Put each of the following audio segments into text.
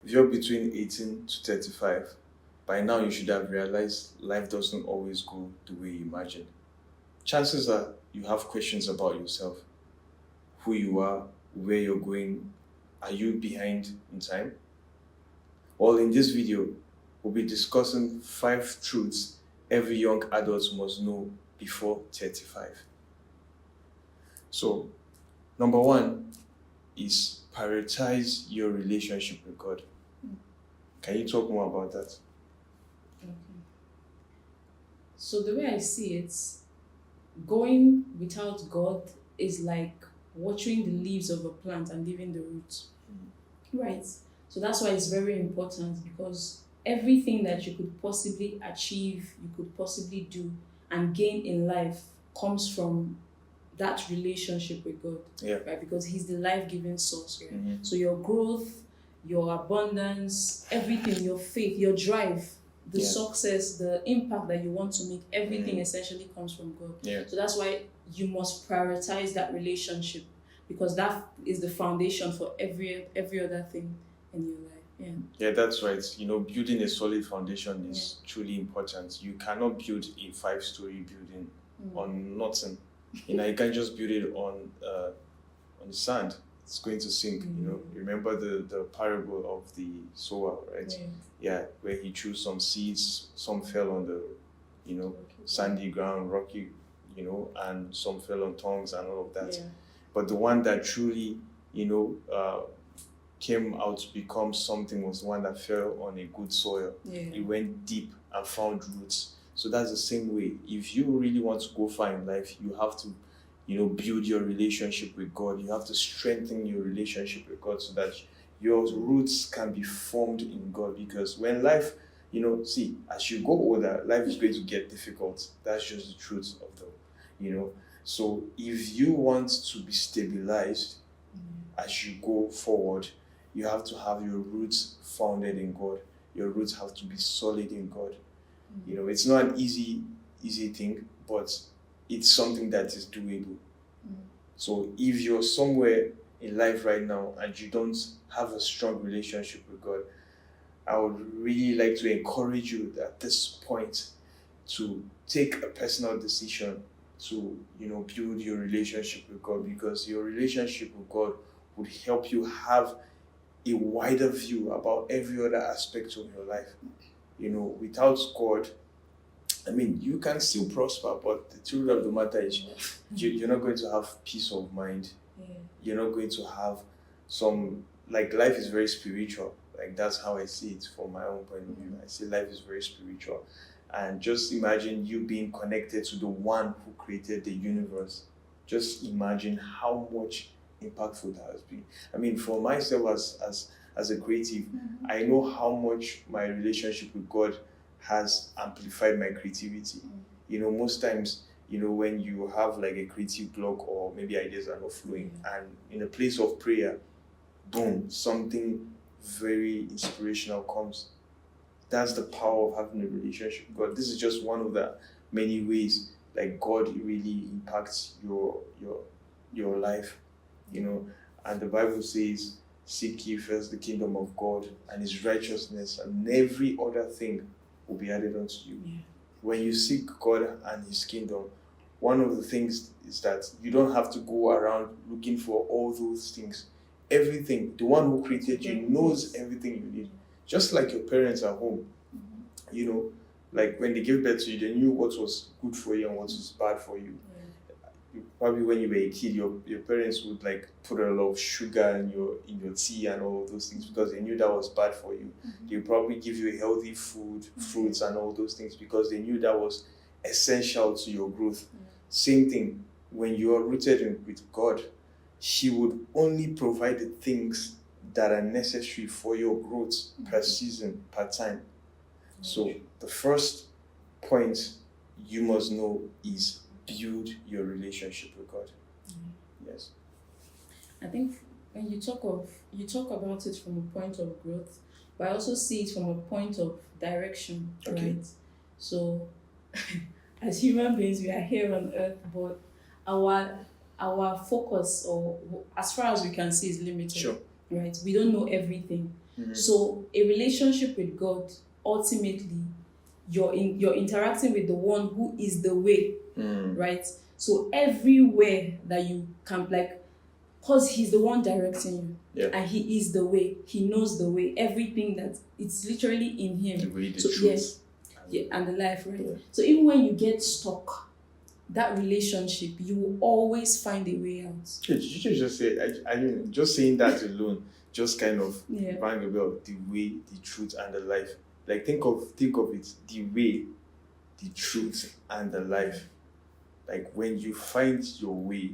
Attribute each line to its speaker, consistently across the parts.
Speaker 1: if you're between 18 to 35, by now you should have realized life doesn't always go the way you imagine. Chances are you have questions about yourself, who you are, where you're going. Are you behind in time? Well, in this video, we'll be discussing 5 truths every young adult must know before 35. So, number 1 is prioritize your relationship with God. Can you talk more about that?
Speaker 2: Okay. So the way I see it, going without God is like watering the leaves of a plant and leaving the roots. Right? So that's why it's very important, because everything that you could possibly achieve, you could possibly do and gain in life comes from that relationship with God.
Speaker 1: Yeah.
Speaker 2: Right? Because He's the life-giving source. Right?
Speaker 1: Mhm.
Speaker 2: So your growth, your abundance, everything, your faith, your drive, the
Speaker 1: Yeah.
Speaker 2: success, the impact that you want to make, everything essentially comes from God.
Speaker 1: Yeah.
Speaker 2: So that's why you must prioritize that relationship, because that is the foundation for every other thing in your life. Yeah.
Speaker 1: Yeah, that's right. Building a solid foundation is truly important. You cannot build a 5-story building on nothing. You can't just build it on sand. It's going to sink. Remember the parable of the sower, right? Yeah, where he threw some seeds, some fell on the sandy ground, rocky, and some fell on tongues and all of that.
Speaker 2: Yeah.
Speaker 1: But the one that truly came out to become something was the one that fell on a good soil.
Speaker 2: Yeah.
Speaker 1: It went deep and found roots. So that's the same way. If you really want to go far in life, you have to build your relationship with God. You have to strengthen your relationship with God so that your roots can be formed in God. Because when life, as you go older, life is going to get difficult. That's just the truth of So if you want to be stabilized as you go forward, you have to have your roots founded in God. Your roots have to be solid in God. It's not an easy thing, but it's something that is doable. So if you're somewhere in life right now and you don't have a strong relationship with God, I would really like to encourage you at this point to take a personal decision to build your relationship with God, because your relationship with God would help you have a wider view about every other aspect of your life. Without God, you can still prosper, but the truth of the matter is you're not going to have peace of mind.
Speaker 2: Yeah.
Speaker 1: You're not going to have life is very spiritual. That's how I see it from my own point of view. I see life is very spiritual. And just imagine you being connected to the one who created the universe. Just imagine how much impactful that has been. For myself as a creative, I know how much my relationship with God has amplified my creativity. Most times, when you have like a creative block or maybe ideas are not flowing, and in a place of prayer, boom, something very inspirational comes. That's the power of having a relationship with God. This is just one of the many ways God really impacts your life. And the Bible says, seek ye first the kingdom of God and His righteousness, and every other thing will be added unto you.
Speaker 2: Yeah.
Speaker 1: When you seek God and His kingdom, one of the things is that you don't have to go around looking for all those things. Everything, the one who created you knows everything you need. Just like your parents at home, when they gave birth to you, they knew what was good for you and what was bad for you. Probably when you were a kid, your parents would put a lot of sugar in your tea and all of those things because they knew that was bad for you. They would probably give you healthy food, fruits and all those things because they knew that was essential to your growth. Same thing, when you are rooted with God, He would only provide the things that are necessary for your growth per season, per time. So the first point you must know is build your relationship with God. Yes.
Speaker 2: I think when you talk about it from a point of growth, but I also see it from a point of direction, right? So as human beings, we are here on earth, but our focus, or as far as we can see, is limited.
Speaker 1: Sure.
Speaker 2: Right? We don't know everything. So a relationship with God, ultimately, you're interacting with the one who is the way, right? So everywhere that you can, like, because he's the one directing you, and he is the way, he knows the way, everything that it's literally in him.
Speaker 1: The way, the
Speaker 2: so
Speaker 1: truth.
Speaker 2: yes, and the life, right? So even when you get stuck, that relationship, you will always find a way out.
Speaker 1: You should just say, I mean, just saying that alone, just kind of rang a bell. The way, the truth, and the life. Like, think of it, the way, the truth, and the life. Like, when you find your way,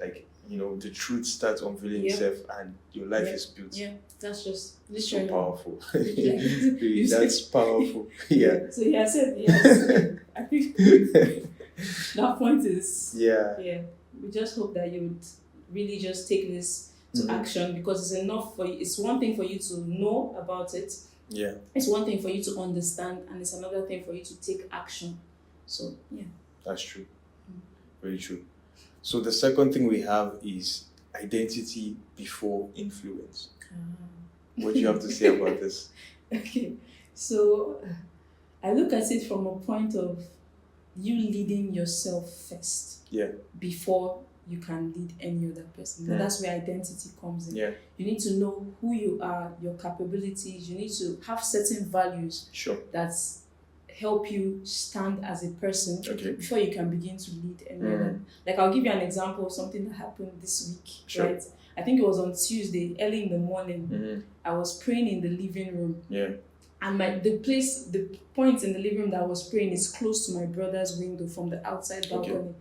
Speaker 1: like, the truth starts unveiling itself, and your life is built.
Speaker 2: Yeah, that's just literally
Speaker 1: so powerful.
Speaker 2: Really,
Speaker 1: that's powerful. Yeah.
Speaker 2: So I said yes. I think that point is yeah. We just hope that you would really just take this to action, because it's enough for you. It's one thing for you to know about it.
Speaker 1: Yeah.
Speaker 2: It's one thing for you to understand, and it's another thing for you to take action. So yeah.
Speaker 1: That's true. Very true. So the second thing we have is identity before influence. What do you have to say about this?
Speaker 2: Okay. So I look at it from a point of you leading yourself first.
Speaker 1: Yeah.
Speaker 2: Before you can lead any other person. And that's where identity comes in.
Speaker 1: Yeah.
Speaker 2: You need to know who you are, your capabilities. You need to have certain values that help you stand as a person before you can begin to lead anyone. Like, I'll give you an example of something that happened this week, right? I think it was on Tuesday, early in the morning. I was praying in the living room.
Speaker 1: Yeah.
Speaker 2: And the point in the living room that I was praying is close to my brother's window from the outside balcony.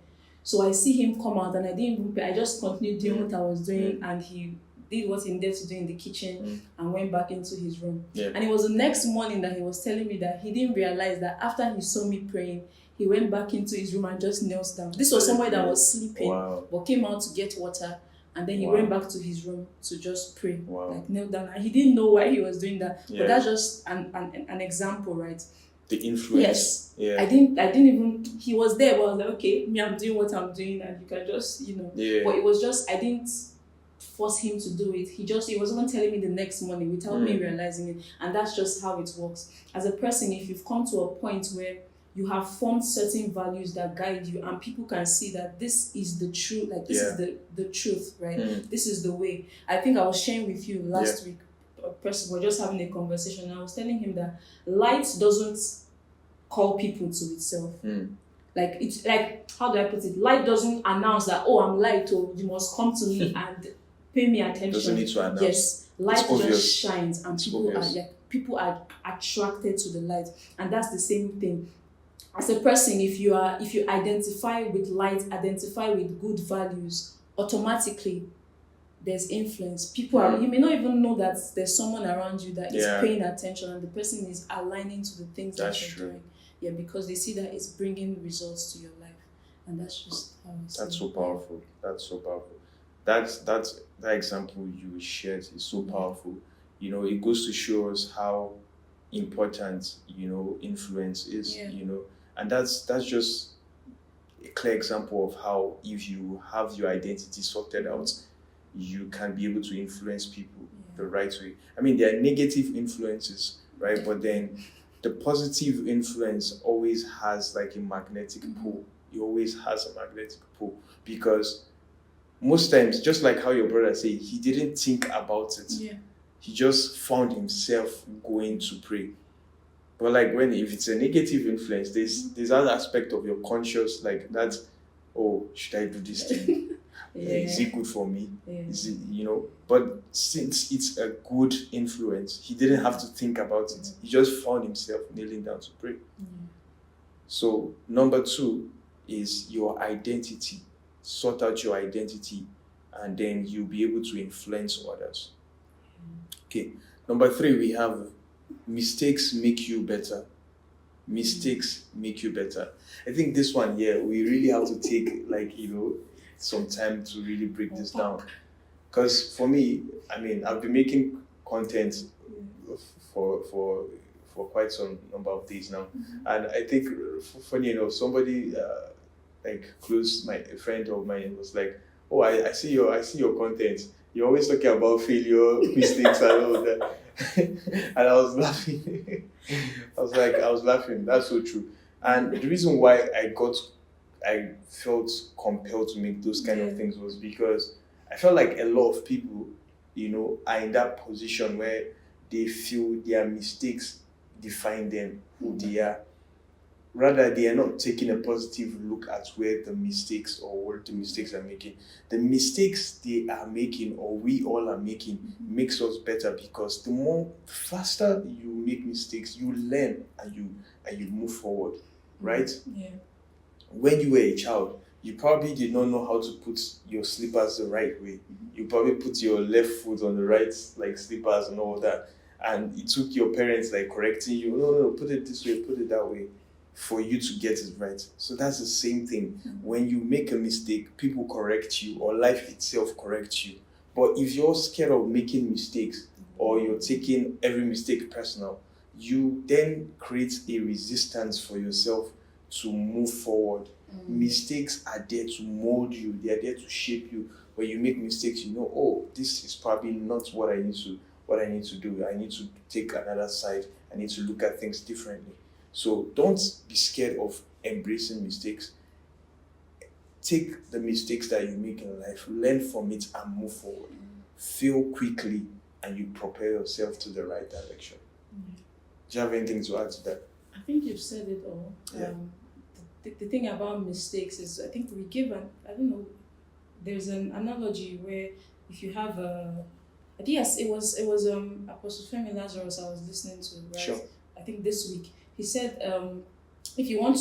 Speaker 2: So I see him come out, and I didn't even pay. I just continued doing what I was doing, and he did what he needed to do in the kitchen and went back into his room. Yeah. And it was the next morning that he was telling me that he didn't realize that after he saw me praying, he went back into his room and just knelt down. This was somebody that was sleeping, but came out to get water, and then he went back to his room to just pray, like knelt down. And he didn't know why he was doing that, but that's just an example, right?
Speaker 1: The influence.
Speaker 2: Yes. Yeah. I didn't even, he was there, but I was like, okay, me, I'm doing what I'm doing, and you can just, but it was just, I didn't force him to do it. He was even telling me the next morning without me realizing it. And that's just how it works. As a person, if you've come to a point where you have formed certain values that guide you, and people can see that this is the truth, like this is the truth, right? This is the way. I think I was sharing with you last week, a person, we're just having a conversation, and I was telling him that light doesn't call people to itself. Like, it's like, how do I put it? Light doesn't announce that, oh, I'm light, or you must come to me and pay me attention.
Speaker 1: Doesn't need to announce.
Speaker 2: Yes, light just shines, and people are attracted to the light, and that's the same thing. As a person, if you identify with light, identify with good values, automatically there's influence. People are, you may not even know that there's someone around you that is paying attention, and the person is aligning to the things that you're doing. Yeah, because they see that it's bringing results to your life, and that's just how it's.
Speaker 1: That's so powerful. That's so powerful. That example you shared is so powerful. It goes to show us how important influence is. And that's just a clear example of how, if you have your identity sorted out, you can be able to influence people the right way. I mean, there are negative influences, right? But then the positive influence always has like a magnetic pull. It always has a magnetic pull, because most times, just like how your brother said, he didn't think about it. Yeah. He just found himself going to pray. But like, if it's a negative influence, there's that aspect of your conscious, like that, oh, should I do this thing? Is it good for me? Is it, but since it's a good influence, he didn't have to think about it. He just found himself kneeling down to pray. So number 2 is your identity. Sort out your identity, and then you'll be able to influence others. Okay. Number 3, we have mistakes make you better. Mistakes make you better. I think this one here, we really have to take some time to really break this down. Because for me, I mean, I've been making content for quite some number of days now. And I think, funny enough, somebody a friend of mine was like, oh, I see your content. You're always talking about failure, mistakes and all of that. And I was laughing. I was laughing. That's so true. And the reason why I felt compelled to make those kind of things was because I felt like a lot of people, are in that position where they feel their mistakes define them, who they are. Rather, they are not taking a positive look at where the mistakes or what the mistakes are making. The mistakes they are making, or we all are making, makes us better, because the more faster you make mistakes, you learn and you move forward, right?
Speaker 2: Yeah.
Speaker 1: When you were a child, you probably did not know how to put your slippers the right way. You probably put your left foot on the right, like slippers and all that. And it took your parents like correcting you. No, put it this way, put it that way, for you to get it right. So that's the same thing. When you make a mistake, people correct you, or life itself corrects you. But if you're scared of making mistakes, or you're taking every mistake personal, you then create a resistance for yourself to move forward. Mistakes are there to mold you. They are there to shape you. When you make mistakes, oh, this is probably not what I need to do. I need to take another side. I need to look at things differently. So don't be scared of embracing mistakes. Take the mistakes that you make in life, learn from it, and move forward. Fail quickly, and you propel yourself to the right direction. Do you have anything to add to that?
Speaker 2: I think you've said it all.
Speaker 1: Yeah.
Speaker 2: The thing about mistakes is, I think we give there's an analogy where if you have yes, it was Apostle Femi Lazarus I was listening to, right?
Speaker 1: Sure.
Speaker 2: I think this week he said if you want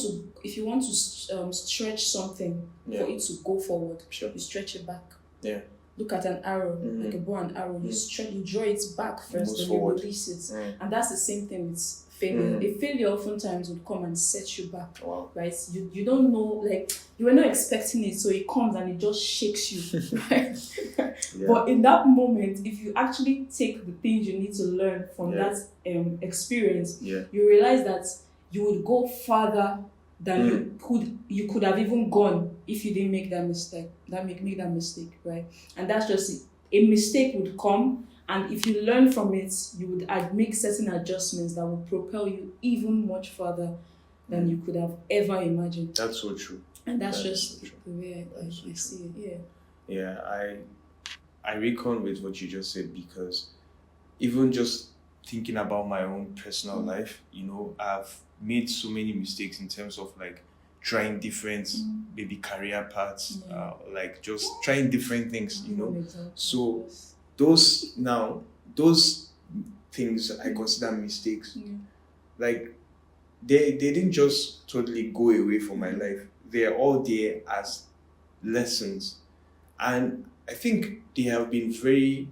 Speaker 2: to stretch something for it to go forward,
Speaker 1: Sure.
Speaker 2: you stretch it back.
Speaker 1: Yeah.
Speaker 2: Look at an arrow, like a bow and arrow. You draw it back first, then you release it. And that's the same thing with failure. A failure oftentimes would come and set you back.
Speaker 1: Wow.
Speaker 2: Right? You don't know, like, you were not expecting it, so it comes and it just shakes you. Right? But in that moment, if you actually take the things you need to learn from that experience, you realize that you would go farther than you could have even gone if you didn't make that mistake. Make that mistake, right? And that's just it. A mistake would come, and if you learn from it, you would make certain adjustments that would propel you even much further than you could have ever imagined.
Speaker 1: That's so true.
Speaker 2: And that's just the way I see it.
Speaker 1: Yeah, I reckon with what you just said, because even just thinking about my own personal life, I've made so many mistakes in terms of like trying different maybe career paths, like just trying different things, So those things I consider mistakes. Like they didn't just totally go away from my life. They're all there as lessons. And I think they have been very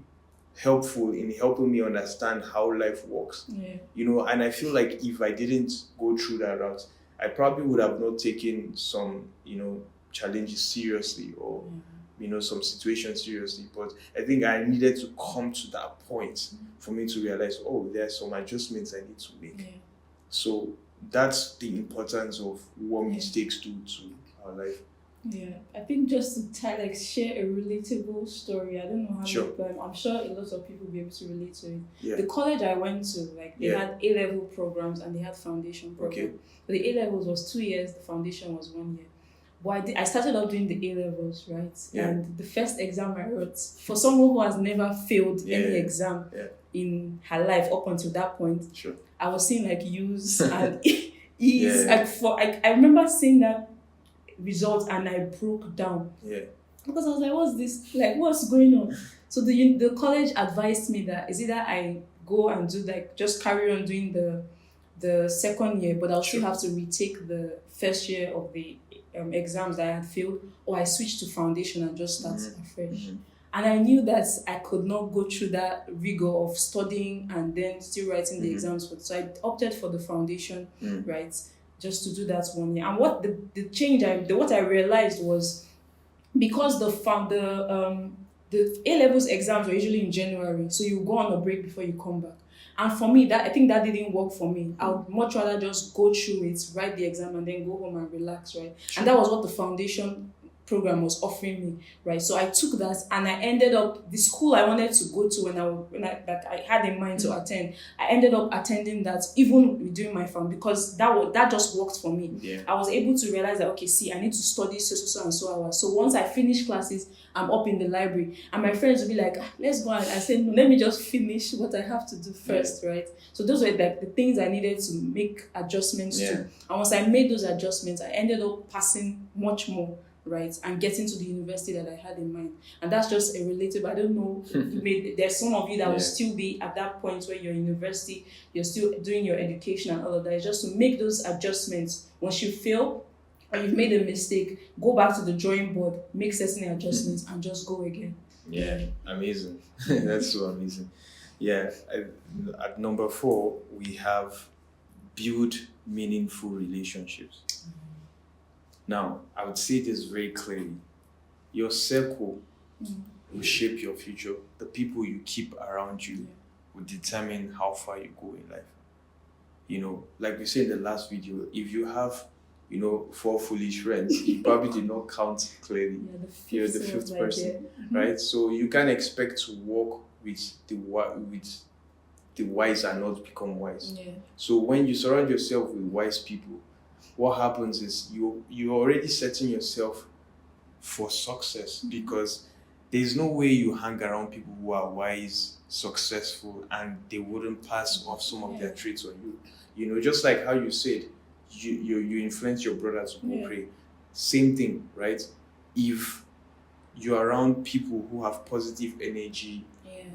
Speaker 1: helpful in helping me understand how life works. And I feel like if I didn't go through that route, I probably would have not taken some, challenges seriously, or some situations seriously. But I think I needed to come to that point for me to realize, there are some adjustments I need to make. So that's the importance of what mistakes do to our life.
Speaker 2: I think just to share a relatable story. I don't know how but I'm sure a lot of people will be able to relate to it. The college I went to, they had A-level programs and they had foundation programs. But the A-levels was 2 years, the foundation was 1 year. But I started out doing the A-levels, right? And the first exam I wrote, for someone who has never failed any exam in her life up until that point, I was seeing U's and E's. I remember seeing that result and I broke down. Because I was like, what's this? What's going on? So the college advised me that is either I go and do just carry on doing the second year, but I'll still have to retake the first year of the exams that I had failed, or I switch to foundation and just start afresh. And I knew that I could not go through that rigor of studying and then still writing the exams. So I opted for the foundation, right? Just to do that 1 year. And what the change what I realized was, because the A-levels exams were usually in January, so you go on a break before you come back. And for me, I think that didn't work for me. I would much rather just go through it, write the exam, and then go home and relax, right? And that was what the foundation program was offering me, right? So I took that, and I ended up the school I wanted to go to that I had in mind to attend. I ended up attending that even during my farm, because that just worked for me.
Speaker 1: Yeah.
Speaker 2: I was able to realize that, okay, see, I need to study so and so hours. So once I finish classes, I'm up in the library, and my friends would be like, let's go. And I said, no, let me just finish what I have to do first, right? So those were like the things I needed to make adjustments to. And once I made those adjustments, I ended up passing much more, right, and getting to the university that I had in mind. And that's just a relative. I don't know, there's some of you that will still be at that point where you're in university, you're still doing your education and all of that. It's just to make those adjustments. Once you fail or you've made a mistake, go back to the drawing board, make certain adjustments, and just go again.
Speaker 1: Yeah, amazing. That's so amazing. Yeah, at number 4, we have build meaningful relationships. Now, I would say this very clearly. Your circle will shape your future. The people you keep around you will determine how far you go in life. You know, like we said in the last video, if you have, 4 foolish friends, you probably did not count clearly. You're the fifth person, right? So you can't expect to walk with the wise and not become wise.
Speaker 2: Yeah.
Speaker 1: So when you surround yourself with wise people, what happens is you're already setting yourself for success, because there's no way you hang around people who are wise, successful, and they wouldn't pass off some of their traits on you. You know, just like how you said, you influence your brother to go pray. Same thing, right? If you're around people who have positive energy,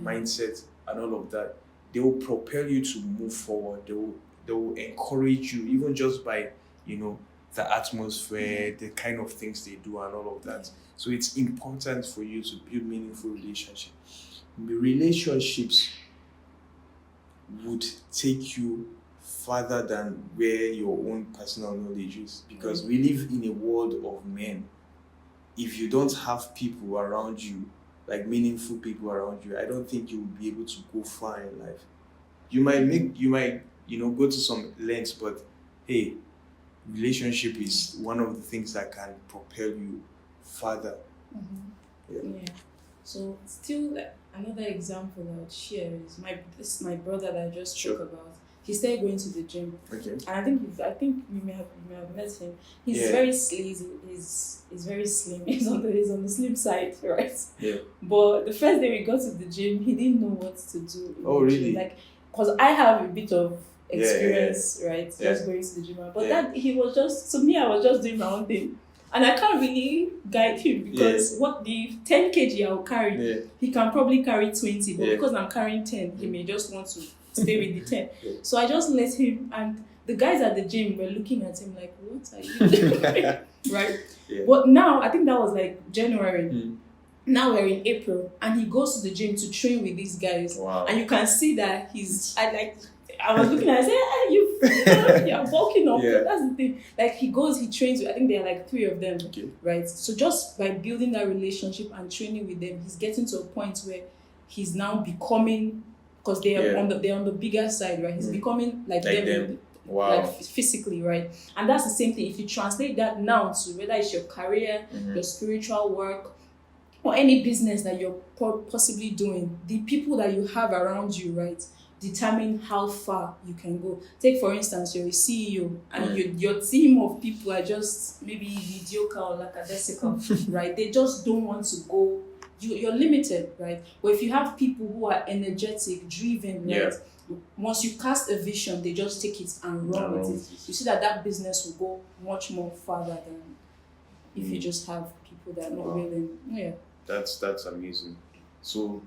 Speaker 1: mindset, and all of that, they will propel you to move forward. They will encourage you, even just by the atmosphere, the kind of things they do, and all of that. So it's important for you to build meaningful relationships. Relationships would take you further than where your own personal knowledge is, because we live in a world of men. If you don't have people around you, like meaningful people around you, I don't think you will be able to go far in life. You might go to some lengths, but hey, relationship is one of the things that can propel you further.
Speaker 2: So still, another example I would share is my brother that I just spoke about. He started going to the gym, and I think you may have met him. He's very sleazy. He's very slim. He's on the slim side, right? Yeah. But the first day we got to the gym, he didn't know what to do.
Speaker 1: Oh, really?
Speaker 2: Like, because I have a bit of experience, right? Just going to the gym, but that he was just, to me, I was just doing my own thing, and I can't really guide him, because what the 10 kg I'll carry, he can probably carry 20, but because I'm carrying 10, he may just want to stay with the 10. So I just let him, and the guys at the gym were looking at him like, what are you doing? Right? But now, I think that was like January. Now we're in April, and he goes to the gym to train with these guys.
Speaker 1: Wow.
Speaker 2: And you can see that I was looking at him, I said, you're bulking up. That's the thing. Like, he trains with, I think there are like 3 of them, right? So just by building that relationship and training with them, he's getting to a point where he's now becoming, because they're on the bigger side, right? He's becoming like them.
Speaker 1: Wow.
Speaker 2: Like physically, right? And that's the same thing. If you translate that now to whether it's your career, your spiritual work, or any business that you're possibly doing, the people that you have around you, right, determine how far you can go. Take, for instance, you're a CEO, and your team of people are just maybe mediocre or lackadaisical, right? They just don't want to go. You're limited, right? But if you have people who are energetic, driven, right? Once you cast a vision, they just take it and run with it. You see that business will go much more further than if you just have people that are not willing.
Speaker 1: That's amazing. So,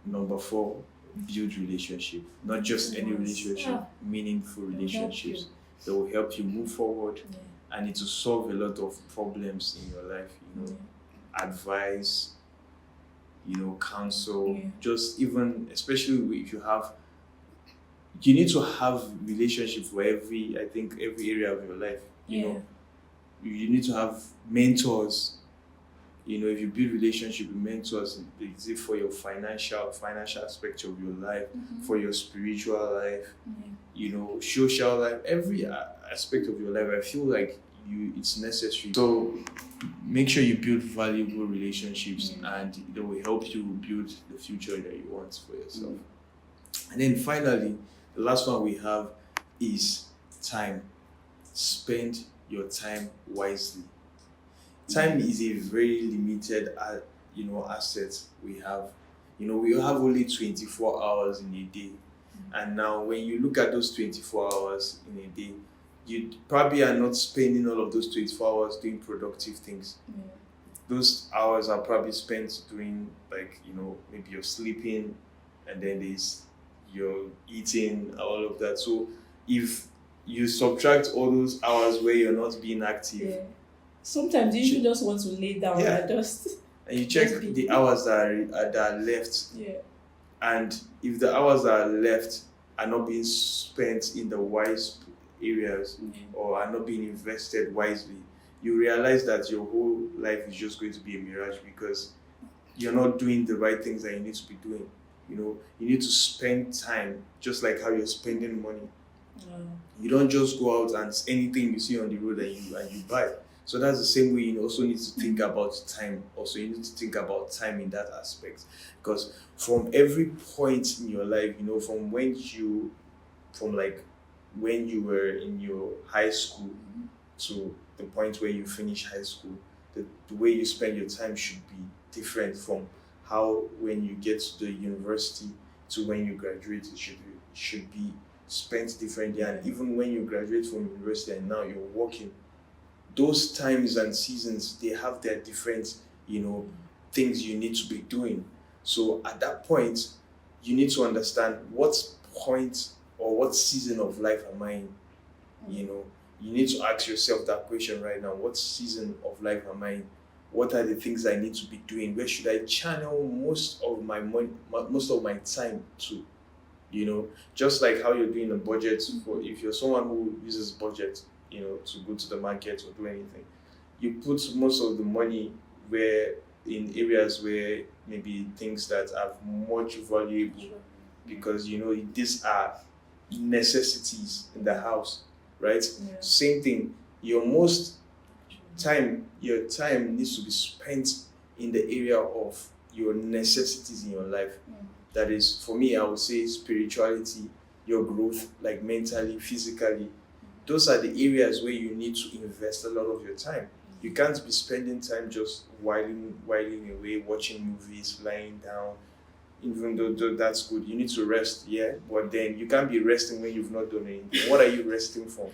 Speaker 1: number 4, build relationship. Not just any relationship, meaningful relationships that will help you move forward, and it will solve a lot of problems in your life. Advice, counsel, just even, especially if you need to have relationships for every area of your life. You need to have mentors. If you build relationship with mentors, is it for your financial aspect of your life, for your spiritual life, social life, every aspect of your life, I feel like it's necessary. So make sure you build valuable relationships, and it will help you build the future that you want for yourself. And then finally, the last one we have is time. Spend your time wisely. Time is a very limited asset we have. We have only 24 hours in a day. And now when you look at those 24 hours in a day, you probably are not spending all of those 24 hours doing productive things. Those hours are probably spent doing, like, maybe you're sleeping, and then you're eating, all of that. So if you subtract all those hours where you're not being active,
Speaker 2: sometimes you should just want to lay down and just.
Speaker 1: And you check the hours that are left. And if the hours that are left are not being spent in the wise areas, or are not being invested wisely, you realize that your whole life is just going to be a mirage, because you're not doing the right things that you need to be doing. You need to spend time, just like how you're spending money. You don't just go out and anything you see on the road and you buy. So that's the same way you also need to think about time. Also, you need to think about time in that aspect, because from every point in your life, from when you were in your high school to the point where you finish high school, the way you spend your time should be different from how when you get to the university to when you graduate. It should be spent differently. And even when you graduate from university and now you're working, those times and seasons, they have their different, things you need to be doing. So at that point, you need to understand what point or what season of life am I in. You need to ask yourself that question right now. What season of life am I in? What are the things I need to be doing? Where should I channel most of my money, most of my time to? Just like how you're doing a budget, for if you're someone who uses budget, to go to the market or do anything, you put most of the money in areas where maybe things that are much valuable, because these are necessities in the house, right? Same thing. Your time needs to be spent in the area of your necessities in your life. That is, for me, I would say spirituality, your growth, like mentally, physically. Those are the areas where you need to invest a lot of your time. You can't be spending time just whiling away, watching movies, lying down. Even though that's good, you need to rest, but then you can't be resting when you've not done anything. What are you resting from?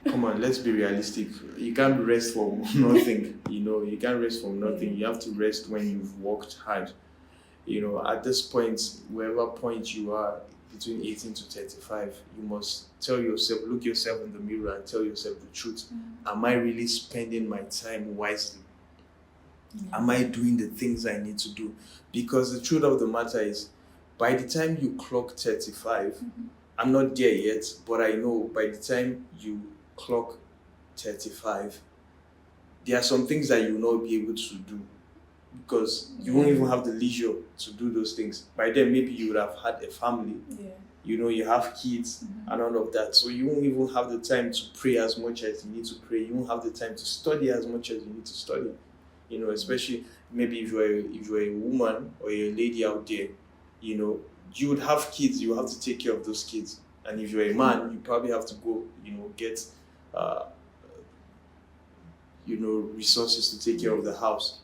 Speaker 1: Come on, let's be realistic. You can't rest from nothing. You can't rest from nothing. You have to rest when you've worked hard. At this point, wherever point you are, between 18 to 35, you must look yourself in the mirror and tell yourself the truth. Am I really spending my time wisely? Am I doing the things I need to do? Because the truth of the matter is, by the time you clock 35, I'm not there yet, but I know by the time you clock 35, there are some things that you will not be able to do, because you won't even have the leisure to do those things. By then, maybe you would have had a family, you have kids and all of that. So you won't even have the time to pray as much as you need to pray. You won't have the time to study as much as you need to study. Especially maybe if you're a woman or a lady out there, you would have kids. You have to take care of those kids. And if you're a man, you probably have to go, get, resources to take care of the house.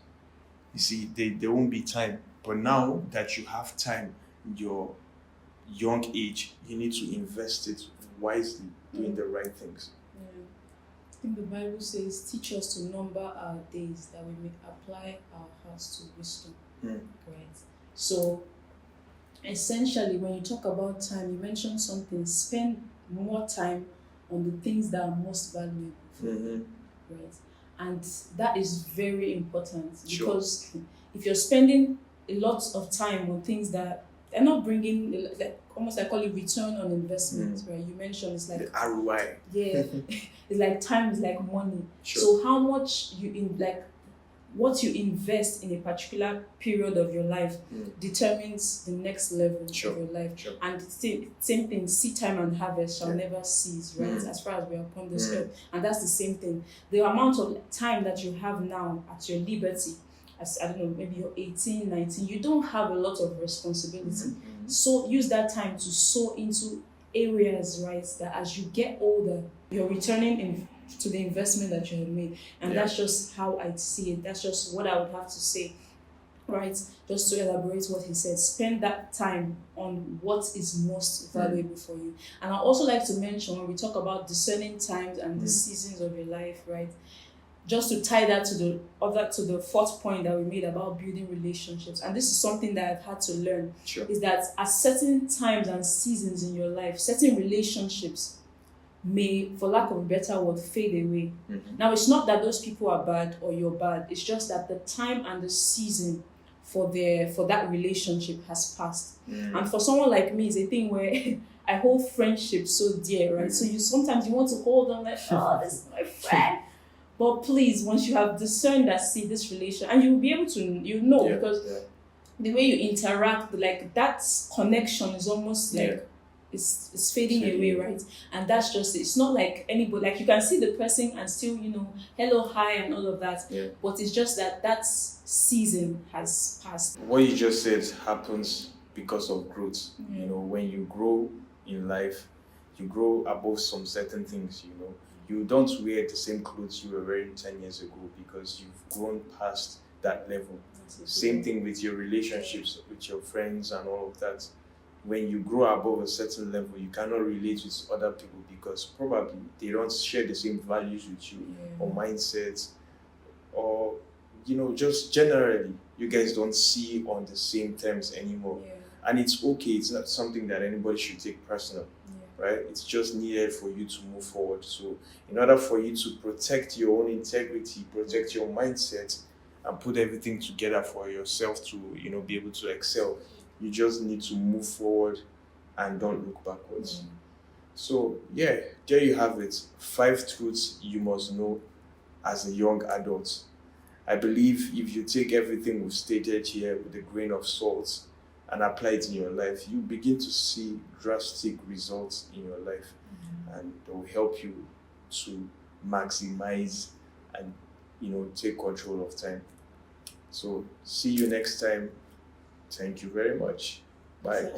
Speaker 1: You see, there won't be time. But now that you have time in your young age, you need to invest it wisely, doing the right things.
Speaker 2: I think the Bible says, teach us to number our days that we may apply our hearts to wisdom. Right? So, essentially, when you talk about time, you mentioned something, spend more time on the things that are most valuable for you. Right? And that is very important, because if you're spending a lot of time on things that they're not bringing, like almost I call it return on investment, right? You mentioned it's like
Speaker 1: the ROI.
Speaker 2: It's like time is like money. So how much what you invest in a particular period of your life determines the next level
Speaker 1: Sure.
Speaker 2: of your life.
Speaker 1: Sure.
Speaker 2: And same thing, seed time and harvest shall
Speaker 1: Yeah.
Speaker 2: never cease, right?
Speaker 1: Mm.
Speaker 2: As far as we are upon this
Speaker 1: Mm.
Speaker 2: earth. And that's the same thing. The amount of time that you have now at your liberty, as I don't know, maybe you're 18, 19, you don't have a lot of responsibility.
Speaker 1: Mhm.
Speaker 2: So use that time to sow into areas, right, that as you get older, you're returning to the investment that you have made. And
Speaker 1: Yeah.
Speaker 2: that's just how I see it. That's just what I would have to say, right? Just to elaborate what he said, spend that time on what is most valuable for you. And I also like to mention, when we talk about discerning times and the seasons of your life, right? Just to tie that to the fourth point that we made about building relationships, and this is something that I've had to learn,
Speaker 1: Sure.
Speaker 2: is that at certain times and seasons in your life, certain relationships may, for lack of a better word, fade away.
Speaker 1: Mhm.
Speaker 2: Now, it's not that those people are bad or you're bad. It's just that the time and the season for that relationship has passed. And for someone like me, it's a thing where I hold friendship so dear, right? So you sometimes you want to hold on like, oh, this is my friend. But please, once you have discerned that, see this relation, and you'll be able to,
Speaker 1: Yeah.
Speaker 2: because
Speaker 1: Yeah.
Speaker 2: the way you interact, like that connection is almost like
Speaker 1: Yeah.
Speaker 2: it's fading
Speaker 1: Fading
Speaker 2: away,
Speaker 1: away.
Speaker 2: right? And that's just it. It's not like anybody, like you can see the person and still, hello, hi, and all of that.
Speaker 1: Yeah.
Speaker 2: But it's just that season has passed.
Speaker 1: What you just said happens because of growth.
Speaker 2: Yeah.
Speaker 1: When you grow in life, you grow above some certain things. You don't wear the same clothes you were wearing 10 years ago because you've grown past that level. Same thing with your relationships with your friends and all of that. When you grow above a certain level, you cannot relate with other people because probably they don't share the same values with you
Speaker 2: Yeah.
Speaker 1: or mindsets, or just generally you guys don't see on the same terms anymore.
Speaker 2: Yeah.
Speaker 1: And it's okay. It's not something that anybody should take personal, right? It's just needed for you to move forward. So in order for you to protect your own integrity, protect your mindset, and put everything together for yourself to be able to excel, you just need to move forward and don't look backwards. So yeah, there you have it. 5 truths you must know as a young adult. I believe if you take everything we've stated here with a grain of salt and apply it in your life, you begin to see drastic results in your life, and it will help you to maximize and take control of time. So see you next time. Thank you very much. Bye.